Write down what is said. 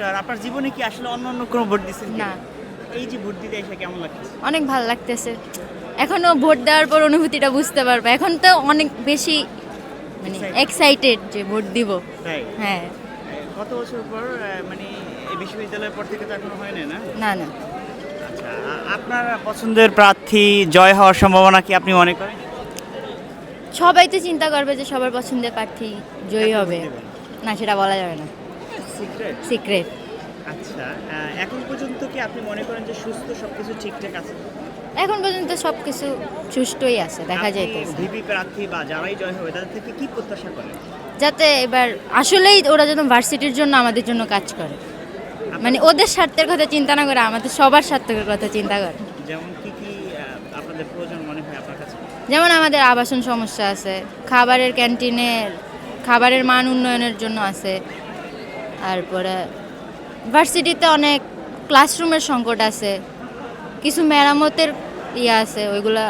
Voter, আপনার জীবনে কি আসলে অন্য কোনো ভোট দিচ্ছেন না। এই যে ভোট দিতে এসে কেমন লাগছে? অনেক ভালো লাগতেছে। এখনো ভোট দেওয়ার পর অনুভূতিটা বুঝতে পারবো। এখন তো অনেক বেশি মানে এক্সাইটেড যে ভোট দিব। তাই হ্যাঁ। কত বছর পর মানে এই বিশ্ববিদ্যালয়ের পর থেকে তো এখনো হয় না, না? না না, আচ্ছা, আপনার পছন্দের প্রার্থী জয় হওয়ার সম্ভাবনা কি আপনি মনে করেন? সবাই তো চিন্তা করবে যে সবার পছন্দের প্রার্থী জয়ী কাকে ভোট হবে। দেবেন? না, সেটা বলা যাবে না, সিক্রেট। সিক্রেট। আচ্ছা, এখন পর্যন্ত কি আপনি মনে করেন যে সুস্থ সবকিছু ঠিকঠাক আছে? এখন পর্যন্ত সব কিছু সুষ্ঠুই আছে, দেখা আপনি যাইতেছে। ভিপি প্রার্থী বা যারাই জয় হবে তাদের থেকে কি প্রত্যাশা করেন? যাতে এবার আসলেই ওরা যেন ভার্সিটির জন্য আমাদের জন্য কাজ করে, মানে ওদের স্বার্থের কথা চিন্তা না করে আমাদের সবার স্বার্থের কথা চিন্তা করে। যেমন কি আপনাদের প্রয়োজন মনে হয় আপনার কাছে? যেমন আমাদের আবাসন সমস্যা আছে, খাবারের ক্যান্টিনের খাবারের মান উন্নয়নের জন্য আছে, তারপরে ভার্সিটিতে অনেক ক্লাসরুমের সংকট আছে, কিছু মেরামতের আছে, ওইগুলা